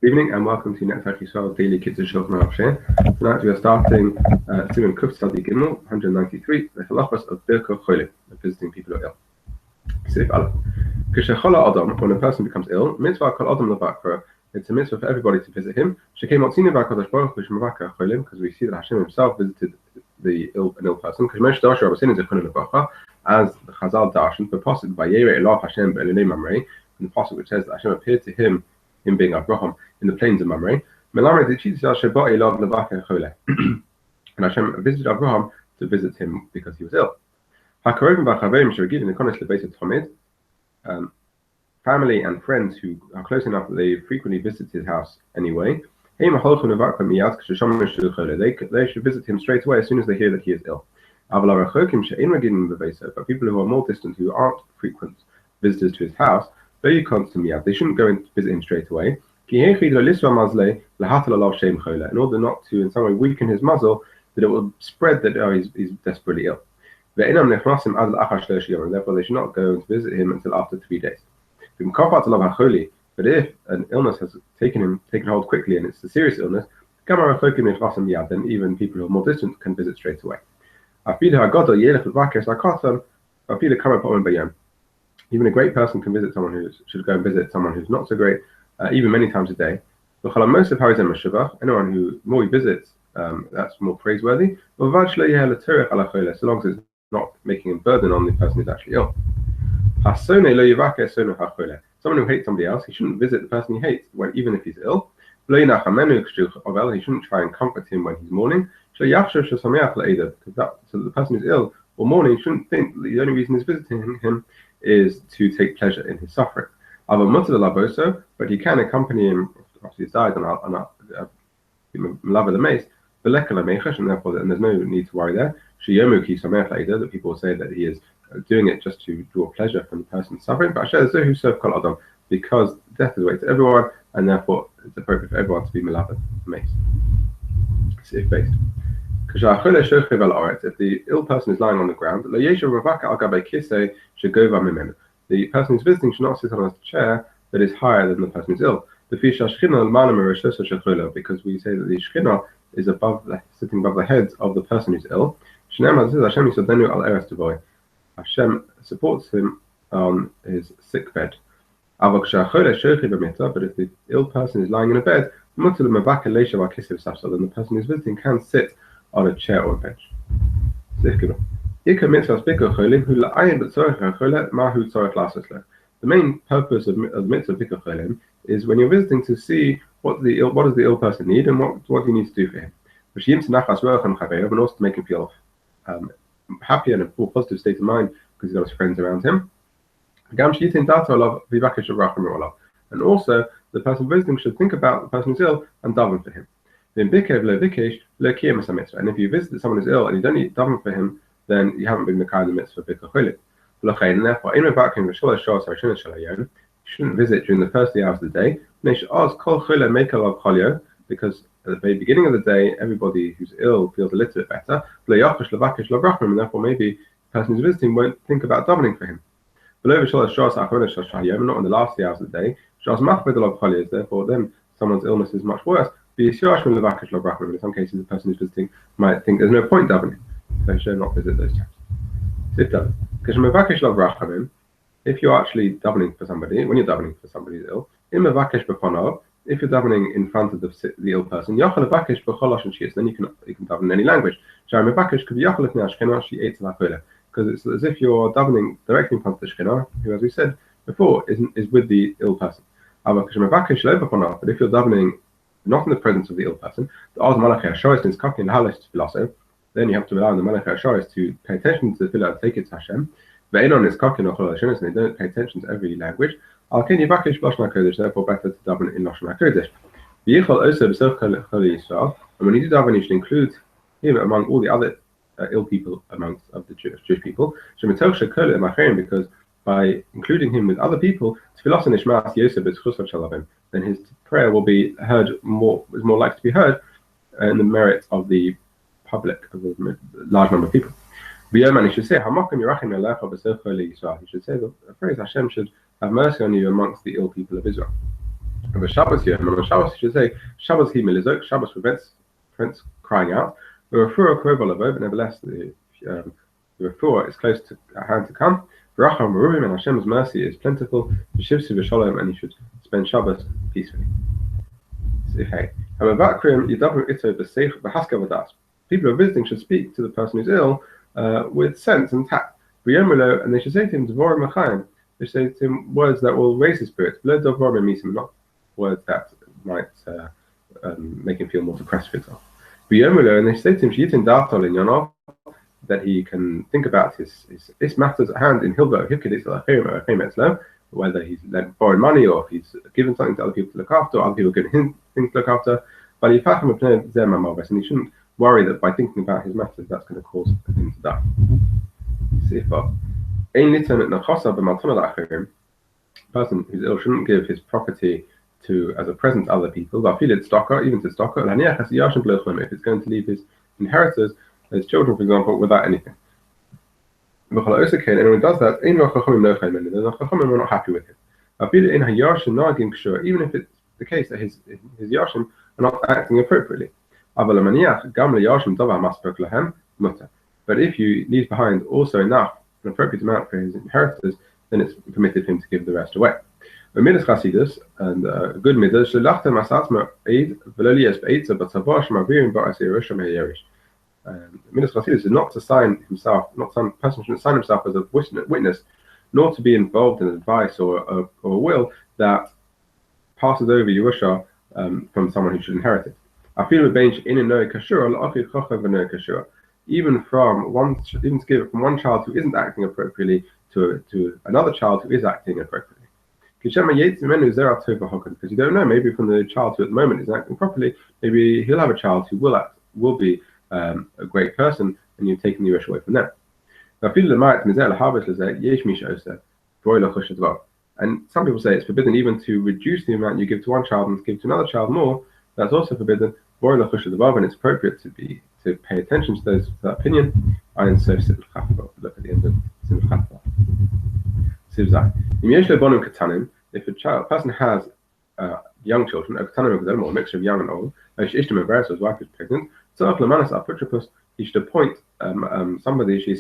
Good evening and welcome to Netzach Yisrael Daily Kitzur Shulchan. Tonight we are starting Siman Gimel 193, the halachos of Birko Cholim, visiting people who are ill. Sif Aleph. Kishechola Adam, when a person becomes ill, mitzvah kol Adam levakra, it's a mitzvah for everybody to visit him. Shekem otzini v'akadosh baruch hu shemavaka cholim, because we see that Hashem himself visited an ill person. Because Moshe Darsha Rabbeinu Zechron levacha, as the Chazal darshan, the pasuk Vayere Elav Hashem be'elunei Mamrei, and the pasuk which says that Hashem appeared to him being Abraham in the plains of Mamre, and Hashem visited Abraham to visit him because he was ill. Family and friends who are close enough that they frequently visit his house anyway, they should visit him straight away as soon as they hear that he is ill. But people who are more distant, who aren't frequent visitors to his house, they shouldn't go and visit him straight away, in order not to in some way weaken his muzzle, that it will spread that he's desperately ill. Therefore they should not go and visit him until after 3 days. But if an illness has taken hold quickly and it's a serious illness, then even people who are more distant can visit straight away. Even a great person can visit someone who should go and visit someone who's not so great, even many times a day. Anyone who more he visits, that's more praiseworthy. So long as it's not making a burden on the person who's actually ill. Someone who hates somebody else, he shouldn't visit the person he hates, even if he's ill. He shouldn't try and comfort him when he's mourning. Because so that the person who's ill or mourning shouldn't think that the only reason he's visiting him is to take pleasure in his suffering. But he can accompany him after he's died on the mace, and therefore there's no need to worry there. That people will say that he is doing it just to draw pleasure from the person suffering, because death is a way to everyone, and therefore it's appropriate for everyone to be malavad mace. If based. If the ill person is lying on the ground, the person who's visiting should not sit on a chair that is higher than the person who's ill. Because we say that the Shekhinah is sitting above the heads of the person who's ill. Hashem supports him on his sick bed. But if the ill person is lying in a bed, then the person who's visiting can sit on a chair or a bench. The main purpose of mitzvah Bikkur Cholim is when you're visiting to see what does the ill person need and what you need to do for him. And also to make him feel happy and a more positive state of mind because he's got his friends around him. And also the person visiting should think about the person who's ill and daven for him. And if you visit someone who's ill and you don't need daven for him, then you haven't been Mekayim the mitzvah Bikkur Cholim. And therefore, you shouldn't visit during the first 3 hours of the day, because at the very beginning of the day, everybody who's ill feels a little bit better, and therefore maybe the person who's visiting won't think about davening for him. Not in the last 3 hours of the day, therefore then someone's illness is much worse. In some cases, the person who's visiting might think there's no point davening, so should not visit those times. If you're actually davening for somebody, when you're davening for somebody who's ill, if you're davening in front of the ill person, then you can daven in any language. Because it's as if you're davening directly in front of the Shekhinah, who, as we said before, is with the ill person. But if you're davening not in the presence of the ill person, then you have to rely on the Malach HaSharis to pay attention to the tefillah and take it to Hashem. And they don't pay attention to every language. Therefore, better to daven in Lashon HaKodesh. And when you do daven, you should include him among all the other ill people amongst of the Jewish people. Because by including him with other people, then his prayer will be heard is more likely to be heard in the merit of the public, of a large number of people. He should say the phrase Hashem should have mercy on you amongst the ill people of Israel. Of a Shabbos Yom, on a Shabbos you should say Shabbos Hi Milizok, Shabbos prevents crying out. The refuah krovol avov, nevertheless the refuah is close to at hand to come. V'racham v'ruvim, and Hashem's mercy is plentiful. V'shivsu v'shalom, and he should spend Shabbos peacefully. Okay. People who are visiting should speak to the person who's ill with sense and tact. And they should say to him, they should say to him words that will raise his spirits, not words that might make him feel more depressed, for example. And they say to him, that he can think about his matters at hand in Hilva, whether he's lent borrowed money or if he's given something to other people to look after, or other people give him things to look after. But and he shouldn't worry that by thinking about his matters, that's going to cause him to die. Person who's ill shouldn't give his property as a present to other people, but even to stocker, if it's going to leave his inheritors, his children, for example, without anything. And when he does that, the Chachamim are not happy with him. Even if it's the case that his Yashim are not acting appropriately. But if you leave behind also enough, an appropriate amount for his inheritors, then it's permitted him to give the rest away. And good midas, Midas Chasidus is not to sign himself, some person shouldn't sign himself as a witness, nor to be involved in advice or a will that passes over Yerusha from someone who should inherit it. Even to give it from one child who isn't acting appropriately to another child who is acting appropriately. Because you don't know, maybe from the child who at the moment is acting properly, maybe he'll have a child who will be a great person, and you've taken the Yerusha away from them. And some people say it's forbidden even to reduce the amount you give to one child and give to another child more. That's also forbidden. And it's appropriate to pay attention to that opinion. Look at the end of Simon. If a person has young children, or a mixture of young and old, his wife is pregnant, he should appoint somebody who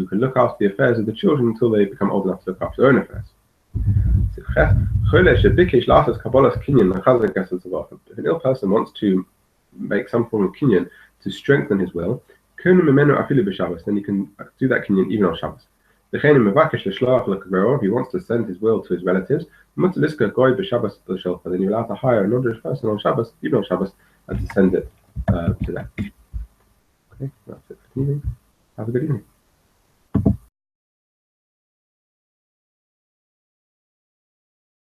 can look after the affairs of the children until they become old enough to look after their own affairs. If an ill person wants to make some form of kinyan to strengthen his will, then he can do that kinyan even on Shabbos. If he wants to send his will to his relatives, then you're allowed to hire a non-Jewish person on Shabbos, even on Shabbos, and to send it to them. Okay, that's it for the evening. Have a good evening.